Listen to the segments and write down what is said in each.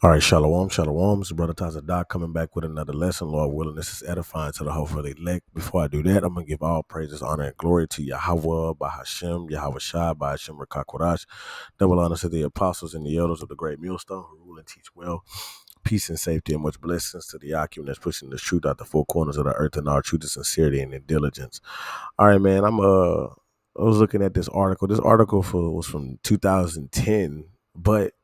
All right, shalom, shalom. It's your brother Tazadak coming back with another lesson. Lord willing, this is edifying to the hope of the elect. Before I do that, I'm going to give all praises, honor, and glory to Yahweh, Bahashem, Yahweh Shai, Bahashem, Rakakwadash. Double honor to the apostles and the elders of the great millstone who rule and teach well. Peace and safety and much blessings to the Akim that's pushing the truth out the four corners of the earth in our truth and sincerity and in diligence. All right, man. I was looking at this article. This article was from 2010, but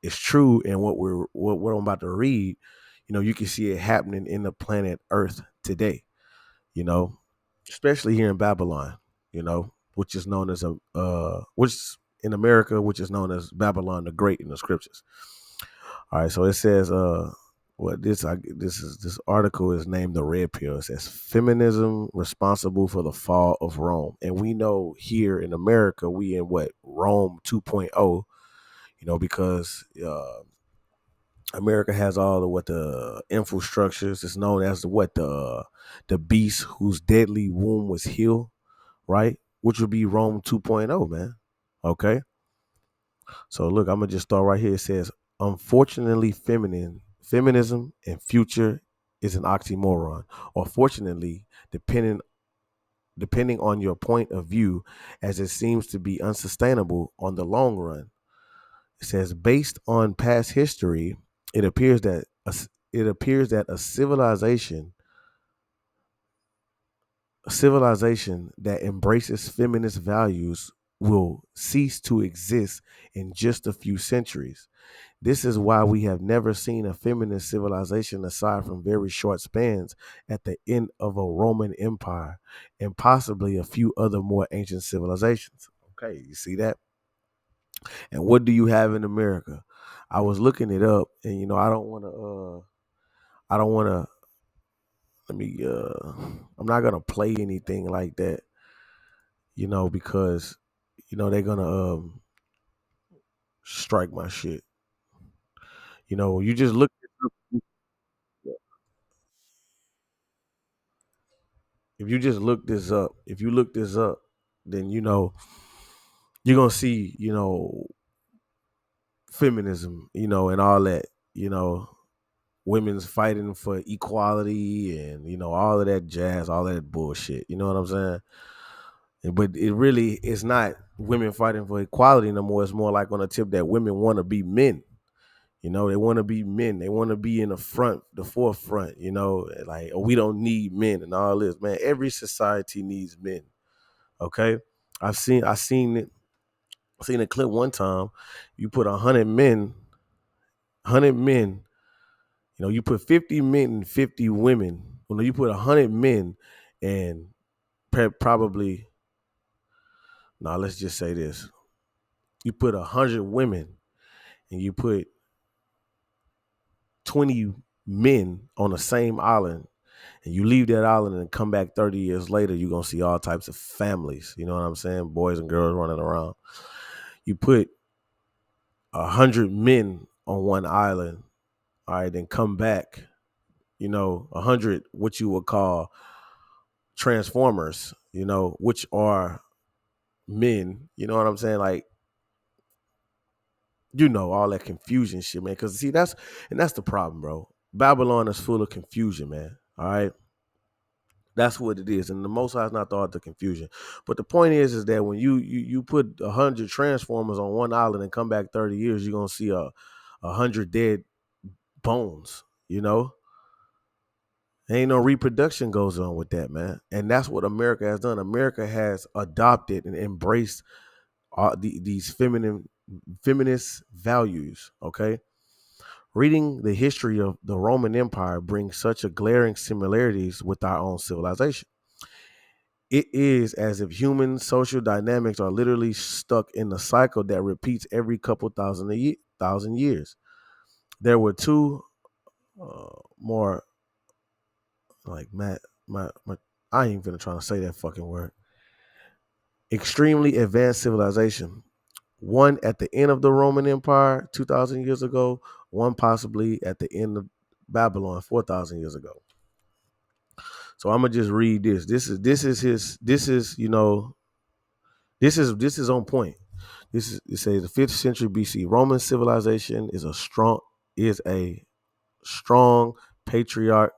it's true. And what I'm about to read, you can see it happening in the planet Earth today. You know, especially here in Babylon. Which is known as which in America, which is known as Babylon the Great in the scriptures. All right, so it says this article is named the Red Pill. It says feminism responsible for the fall of Rome, and we know here in America we in what Rome 2.0. Because America has all the infrastructures. It's known as the beast whose deadly womb was healed, right? Which would be Rome 2.0, man. Okay. So look, I'm gonna just start right here. It says, unfortunately, feminism and future is an oxymoron. Or fortunately, depending on your point of view, as it seems to be unsustainable on the long run. It says, based on past history, it appears that a civilization that embraces feminist values will cease to exist in just a few centuries. This is why we have never seen a feminist civilization aside from very short spans at the end of a Roman Empire and possibly a few other more ancient civilizations. Okay, you see that? And what do you have in America? I was looking it up, and I don't want to. Let me. I'm not gonna play anything like that, because they're gonna strike my shit. You just look. If you just look this up, if you look this up, then you're gonna see, feminism, and all that, women's fighting for equality and all of that jazz, all that bullshit. You know what I'm saying? But it really is not women fighting for equality no more. It's more like on a tip that women want to be men. They want to be men. They want to be in the forefront. Like, oh, we don't need men and all this. Man, every society needs men. Okay, I seen a clip one time. You put 100 men. You put 50 men and 50 women. You put 100 men and probably. Now let's just say this: you put 100 women and you put 20 men on the same island, and you leave that island and come back 30 years later, you're gonna see all types of families. You know what I'm saying? Boys and girls running around. You put 100 men on one island, all right, then come back, 100 what you would call transformers, which are men. You know what I'm saying? Like, all that confusion shit, man. Because see, that's the problem, bro. Babylon is full of confusion, man. All right. That's what it is, and the Most High is not the author of confusion. But the point is that when you put 100 transformers on one island and come back 30 years, you're gonna see a hundred dead bones. Ain't no reproduction goes on with that, man. And that's what America has done. America has adopted and embraced these feminist values. Okay, reading the history of the Roman Empire brings such a glaring similarities with our own civilization. It is as if human social dynamics are literally stuck in a cycle that repeats every couple thousand years. There were two more like my I ain't even trying to say that fucking word. Extremely advanced civilization. One at the end of the Roman Empire 2,000 years ago. One possibly at the end of Babylon 4,000 years ago. So I'm gonna just read this. This is on point. It says the 5th century BC. Roman civilization is a strong. is a strong patriarchy.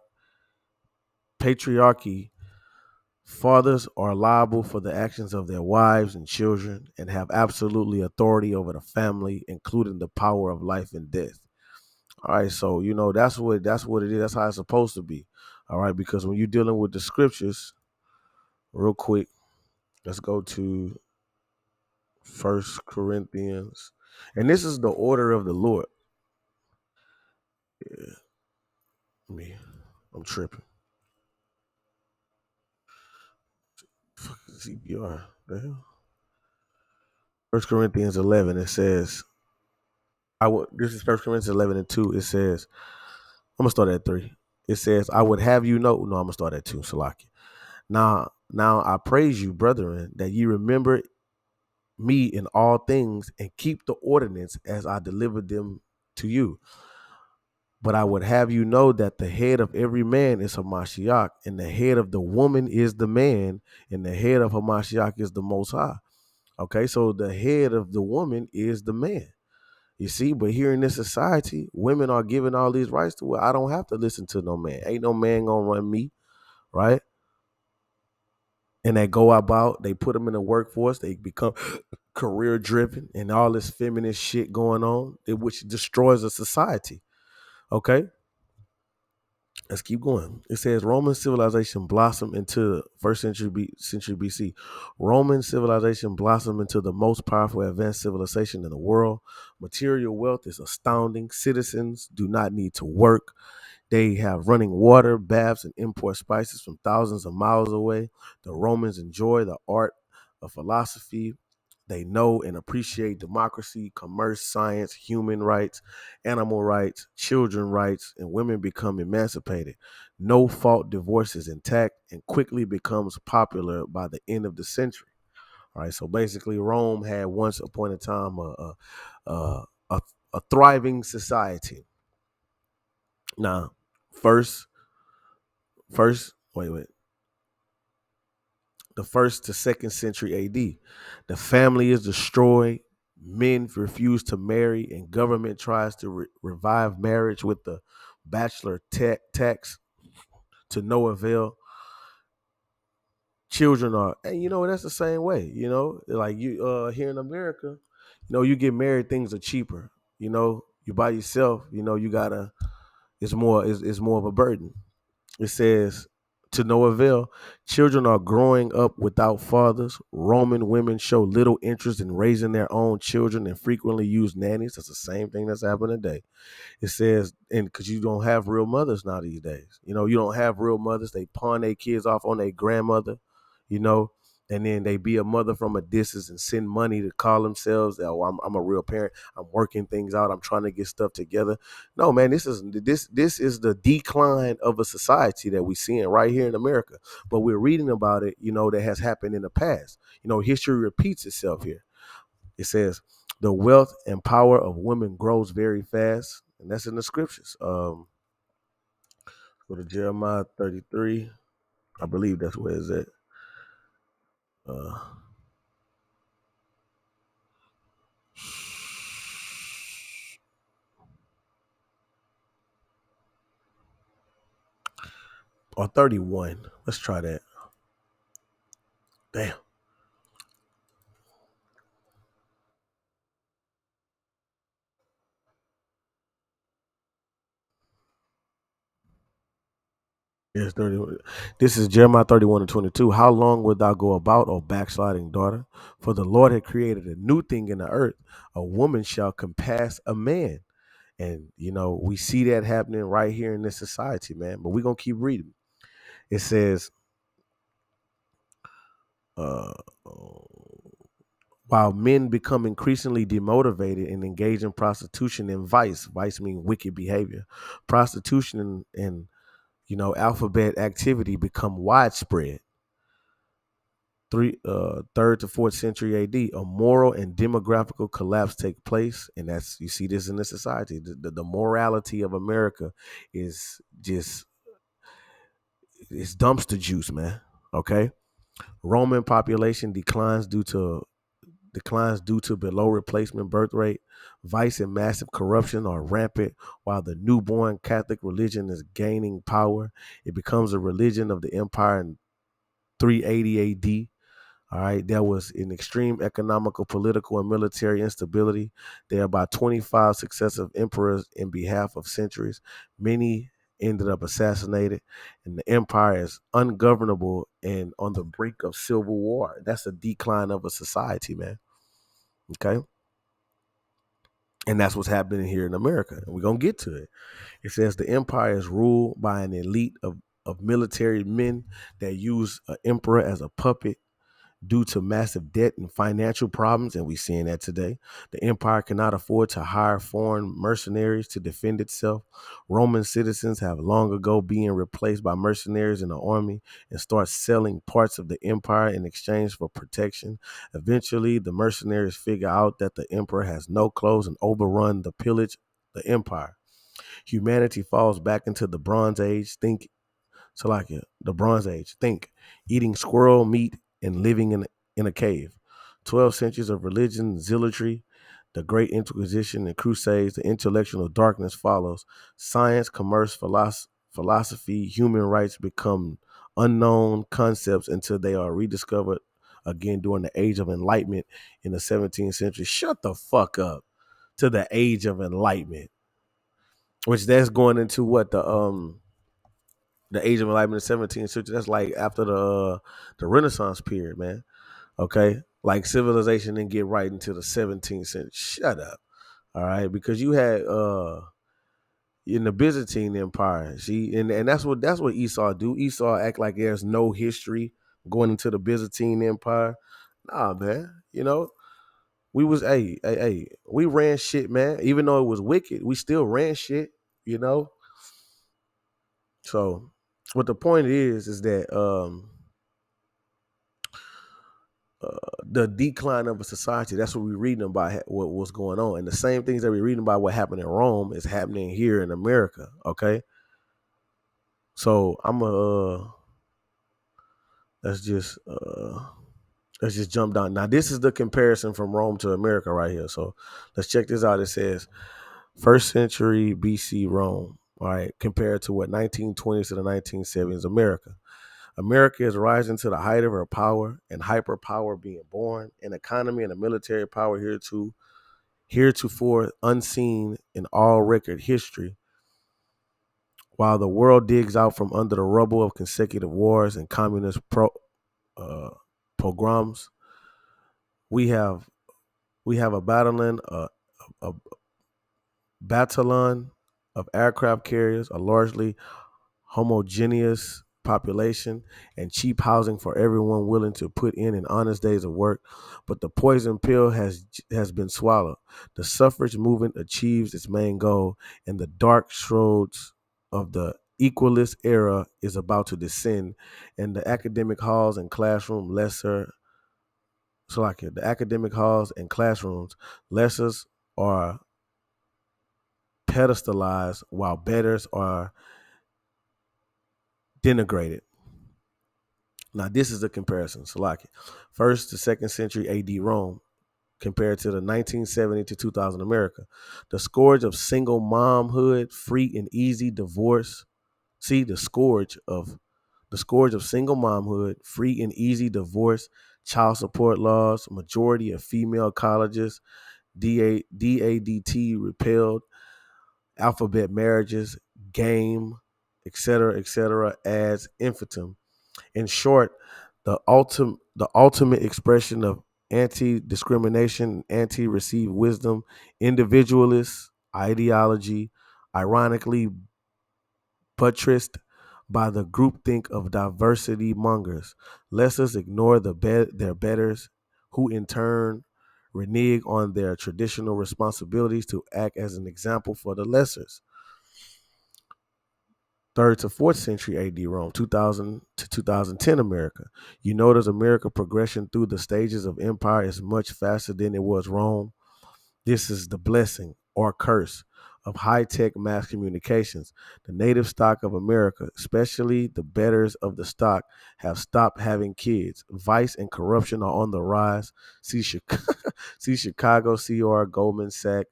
Fathers are liable for the actions of their wives and children and have absolutely authority over the family, including the power of life and death. All right, so that's what it is. That's how it's supposed to be. All right, because when you're dealing with the scriptures, real quick, let's go to First Corinthians, and this is the order of the Lord. Yeah, me, I'm tripping. CPR. The hell? First Corinthians 11. It says, "I would." This is First Corinthians 11:2. It says, "I'm gonna start at 3. It says, I would have you know." No, I'm gonna start at 2. Salaki. Now I praise you, brethren, that ye remember me in all things and keep the ordinance as I delivered them to you. But I would have you know that the head of every man is Hamashiach, and the head of the woman is the man, and the head of Hamashiach is the Most High. Okay, so the head of the woman is the man. You see, but here in this society, women are given all these rights to where I don't have to listen to no man. Ain't no man gonna run me, right? And they go about, they put them in the workforce, they become career driven, and all this feminist shit going on, which destroys a society. Okay, let's keep going. It says Roman civilization blossomed into century BC. Roman civilization blossomed into the most powerful advanced civilization in the world. Material wealth is astounding. Citizens do not need to work. They have running water, baths, and import spices from thousands of miles away. The Romans enjoy the art of philosophy. They know and appreciate democracy, commerce, science, human rights, animal rights, children rights, and women become emancipated. No fault divorce is intact and quickly becomes popular by the end of the century. All right, so basically, Rome had once upon a time a, a, a thriving society. Now, first, wait, the first to second century AD. The family is destroyed. Men refuse to marry, and government tries to revive marriage with the bachelor tax to no avail. Children are, and that's the same way. Like you here in America, you get married, things are cheaper. You by yourself. You gotta. It's more of a burden. It says, to no avail, children are growing up without fathers. Roman women show little interest in raising their own children and frequently use nannies. That's the same thing that's happening today. It says, and because you don't have real mothers now these days, you don't have real mothers. They pawn their kids off on their grandmother, you know, and then they be a mother from a distance and send money to call themselves, oh, I'm a real parent. I'm working things out. I'm trying to get stuff together. No, man, this is the decline of a society that we're seeing right here in America. But we're reading about it, that has happened in the past. History repeats itself here. It says the wealth and power of women grows very fast, and that's in the scriptures. Go to Jeremiah 33. I believe that's where it's at. Uh, or 31. Let's try that. Damn. Yes, 30. This is Jeremiah 31 and 22. How long wilt thou go about, O backsliding daughter? For the Lord had created a new thing in the earth. A woman shall compass a man. And, we see that happening right here in this society, man. But we're going to keep reading. It says, uh, while men become increasingly demotivated and engage in prostitution and vice means wicked behavior, prostitution and alphabet activity become widespread. Third to fourth century AD, a moral and demographical collapse take place, and that's you see this in the society. The morality of America is just it's dumpster juice, man. Okay, Roman population declines due to declines due to below replacement birth rate. Vice and massive corruption are rampant, while the newborn Catholic religion is gaining power. It becomes a religion of the empire in 380 AD. All right, there was an extreme economical, political, and military instability. There are about 25 successive emperors in behalf of centuries. Many ended up assassinated, and the empire is ungovernable and on the brink of civil war. That's a decline of a society, man. Okay, and that's what's happening here in America. And we're gonna get to it. It says the empire is ruled by an elite of military men that use an emperor as a puppet due to massive debt and financial problems, and we're seeing that today. The empire cannot afford to hire foreign mercenaries to defend itself. Roman citizens have long ago been replaced by mercenaries in the army and start selling parts of the empire in exchange for protection. Eventually, the mercenaries figure out that the emperor has no clothes and overrun the pillage the empire. Humanity falls back into the Bronze Age. Think Salakia, the Bronze Age. Think eating squirrel meat and living in a cave. 12 centuries of religion, zealotry, the Great Inquisition and Crusades, the intellectual darkness follows. Science, commerce, philosophy, human rights become unknown concepts until they are rediscovered again during the Age of Enlightenment in the 17th century. Shut the fuck up. To the Age of Enlightenment, which that's going into what the Age of Enlightenment, the 17th century. That's like after the Renaissance period, man. Okay, like civilization didn't get right into the 17th century. Shut up, all right, because you had in the Byzantine Empire, see, and that's what Esau do. Esau act like there's no history going into the Byzantine Empire. Nah, man, we was we ran shit, man. Even though it was wicked, we still ran shit, you know. So, what the point is that the decline of a society. That's what we're reading about what was going on, and the same things that we're reading about what happened in Rome is happening here in America. Okay, so I'm let's just let's just jump down. Now this is the comparison from Rome to America right here. So let's check this out. It says first century BC Rome. All right, compared to what 1920s to the 1970s America. America is rising to the height of her power and hyperpower being born, an economy and a military power heretofore unseen in all record history. While the world digs out from under the rubble of consecutive wars and communist pogroms, we have a battalion of aircraft carriers, a largely homogeneous population, and cheap housing for everyone willing to put in an honest days of work. But the poison pill has been swallowed. The suffrage movement achieves its main goal, and the dark shrouds of the equalist era is about to descend, and the academic halls and classroom lesser so like the academic halls and classrooms lessers are pedestalized while betters are denigrated. Now, this is the comparison. So, like first to second century AD Rome compared to the 1970 to 2000 America. The scourge of single momhood, free and easy divorce. See the scourge of single momhood, free and easy divorce, child support laws, majority of female colleges, DADT repealed, alphabet marriages, game, etc., as infinitum. In short, the ultimate expression of anti-discrimination, anti-received wisdom, individualist ideology, ironically buttressed by the groupthink of diversity mongers. Lessers ignore their betters, who in turn renege on their traditional responsibilities to act as an example for the lessers. Third to fourth century AD Rome, 2000 to 2010 America. You notice America progression through the stages of empire is much faster than it was Rome. This is the blessing or curse. of high-tech mass communications. The native stock of America, especially the betters of the stock, have stopped having kids. Vice and corruption are on the rise. See, see Chicago, CR, Goldman Sachs,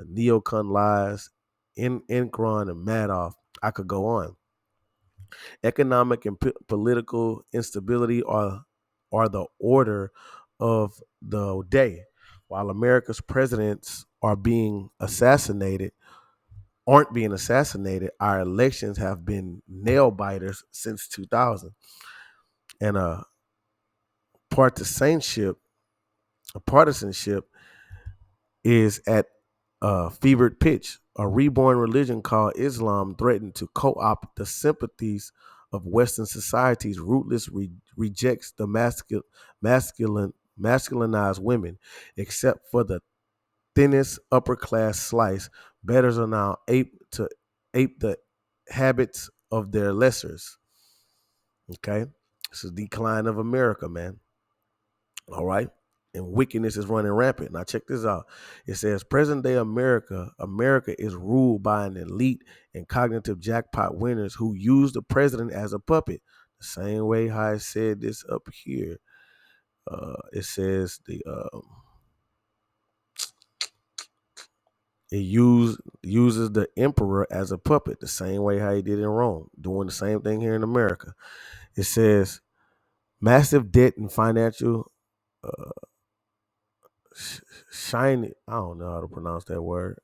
Neocon lies, Enron, and Madoff. I could go on. Economic and political instability are the order of the day. While America's presidents aren't being assassinated, our elections have been nail biters since 2000. And partisanship, partisanship is at a fevered pitch. A reborn religion called Islam threatened to co-opt the sympathies of Western societies. Rootless rejects the masculinized women, except for the thinnest upper class slice. Betters are now ape the habits of their lessers. Okay, it's a decline of America, man. All right. And wickedness is running rampant. Now check this out. It says present day America is ruled by an elite and cognitive jackpot winners who use the president as a puppet. The same way how I said this up here. It says uses the emperor as a puppet, the same way how he did in Rome, doing the same thing here in America. It says massive debt and financial uh, shiny. I don't know how to pronounce that word.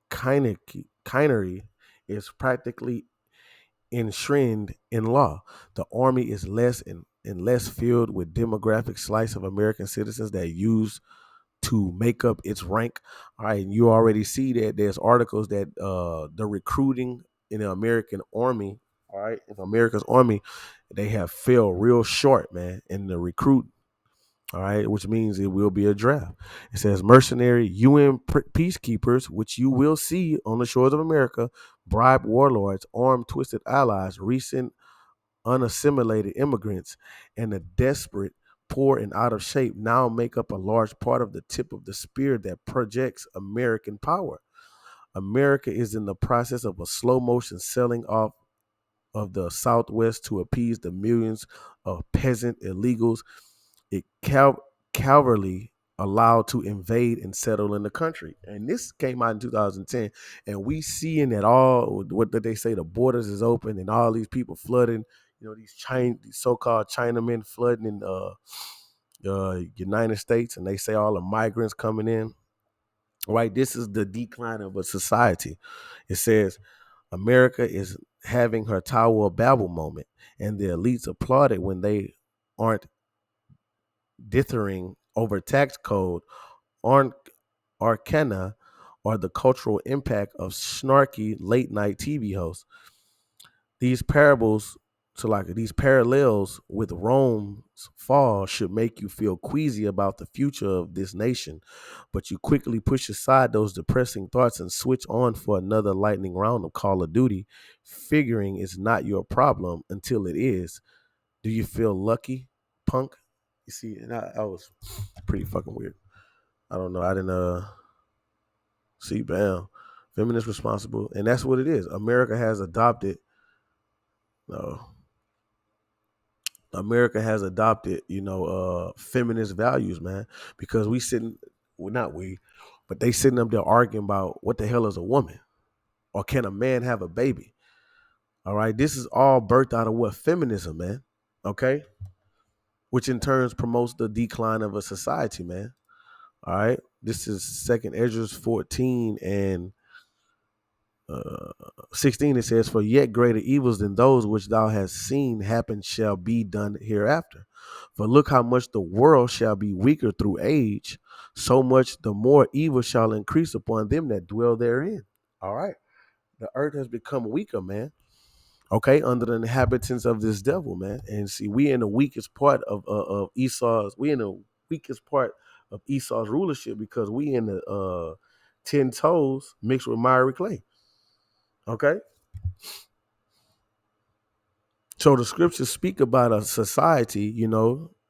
Kinery is practically enshrined in law. The army is less and less filled with demographic slice of American citizens that use to make up its rank. All right, and you already see that there's articles that the recruiting in the American army, all right, in America's army, they have fell real short, man, in the recruit. All right, which means it will be a draft. It says mercenary UN peacekeepers, which you will see on the shores of America, bribe warlords, arm twisted allies, recent unassimilated immigrants, and the desperate, poor, and out of shape now make up a large part of the tip of the spear that projects American power. America is in the process of a slow motion selling off of the Southwest to appease the millions of peasant illegals it cavalry allowed to invade and settle in the country. And this came out in 2010. And we seeing that all what did they say? The borders is open and all these people flooding. You know, these so-called Chinamen flooding in United States, and they say all the migrants coming in. Right, this is the decline of a society. It says America is having her Tower of Babel moment, and the elites applaud it when they aren't dithering over tax code, aren't arcana, or the cultural impact of snarky late night TV hosts. These parables, these parallels with Rome's fall should make you feel queasy about the future of this nation, but you quickly push aside those depressing thoughts and switch on for another lightning round of Call of Duty, figuring it's not your problem until it is. Do you feel lucky, punk? You see, and I was pretty fucking weird. I don't know. I didn't see bam. Feminist responsible. And that's what it is. Uh, America has adopted, feminist values, man. Because we sitting well, not we, but they sitting up there arguing about what the hell is a woman? Or can a man have a baby? All right. This is all birthed out of what? Feminism, man. Okay. Which in turn promotes the decline of a society, man. All right. This is second Ezra 14 and 16. It says, for yet greater evils than those which thou hast seen happen shall be done hereafter. For look how much the world shall be weaker through age, so much the more evil shall increase upon them that dwell therein. All right. The earth has become weaker, man. Okay, under the inhabitants of this devil, man. And see, we in the weakest part of Esau's. We in the weakest part of Esau's rulership because we in the 10 toes mixed with miry clay. Okay, so the scriptures speak about a society,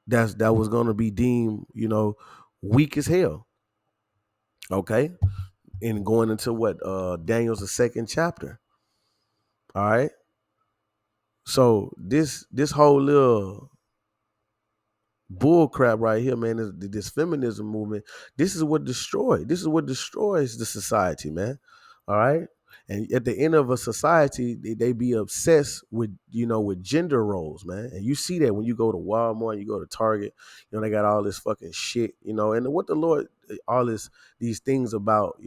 that was going to be deemed, weak as hell. Okay, and going into what Daniel's the second chapter. All right. So this whole little bull crap right here, man, is this feminism movement. This is what destroyed. This is what destroys the society, man. All right. And at the end of a society, they be obsessed with, with gender roles, man. And you see that when you go to Walmart, you go to Target, they got all this fucking shit, and what the Lord, all these things about,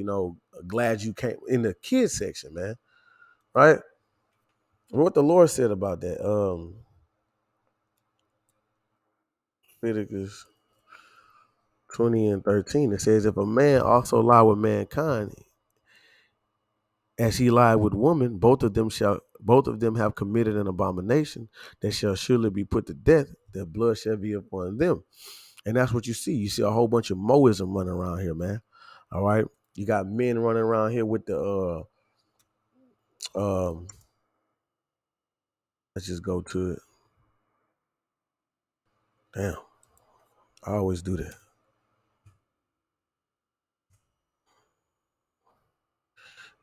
glad you came in the kids section, man. Right? What the Lord said about that. Leviticus 20 and 13, it says, if a man also lie with mankind, as he lied with woman, both of them have committed an abomination that shall surely be put to death, their blood shall be upon them. And that's what you see. You see a whole bunch of Moism running around here, man. All right. You got men running around here with the let's just go to it. Damn. I always do that.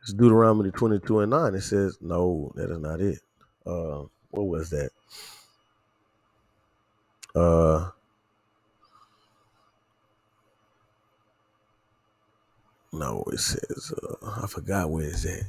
It's Deuteronomy 22 and 9. It says, no, that is not it. What was that? No, it says, I forgot where it's at.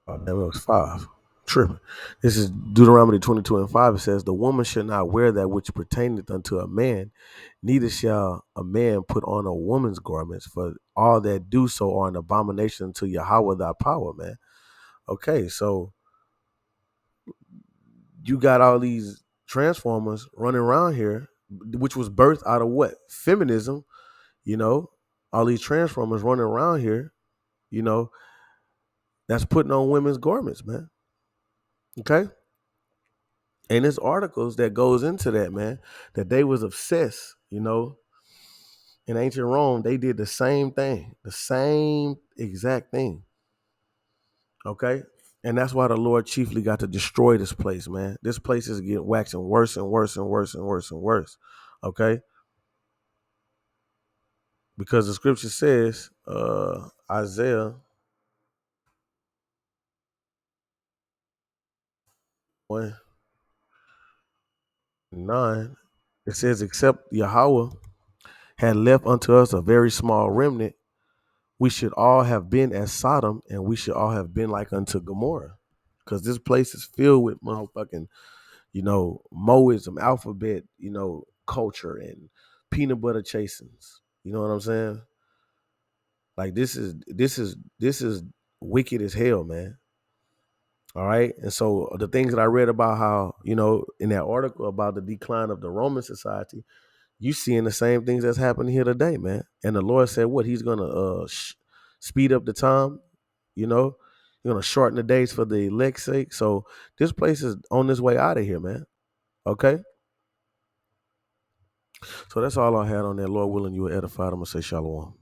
Oh, damn, it was 5. Tripping. This is Deuteronomy 22 and 5. It says, the woman shall not wear that which pertaineth unto a man, neither shall a man put on a woman's garments, for all that do so are an abomination to Yahweh thy power, man. Okay, so you got all these transformers running around here, which was birthed out of what? Feminism, all these transformers running around here, you know, that's putting on women's garments, man. Okay? And there's articles that goes into that, man, that they was obsessed, in ancient Rome, they did the same exact thing. Okay? And that's why the Lord chiefly got to destroy this place, man. This place is getting waxing worse and worse and worse and worse and worse. Okay? Because the scripture says, Isaiah 1:9, it says, except Yahweh had left unto us a very small remnant, we should all have been as Sodom, and we should all have been like unto Gomorrah. Because this place is filled with motherfucking, Moism, alphabet, culture and peanut butter chasings. You know what I'm saying? Like this is wicked as hell, man. All right. And so the things that I read about how, in that article about the decline of the Roman society, you seeing the same things that's happening here today, man. And the Lord said what? He's going to speed up the time, you know. He's going to shorten the days for the elect's sake. So this place is on its way out of here, man. Okay? So that's all I had on that. Lord willing, you were edified. I'm going to say shalom.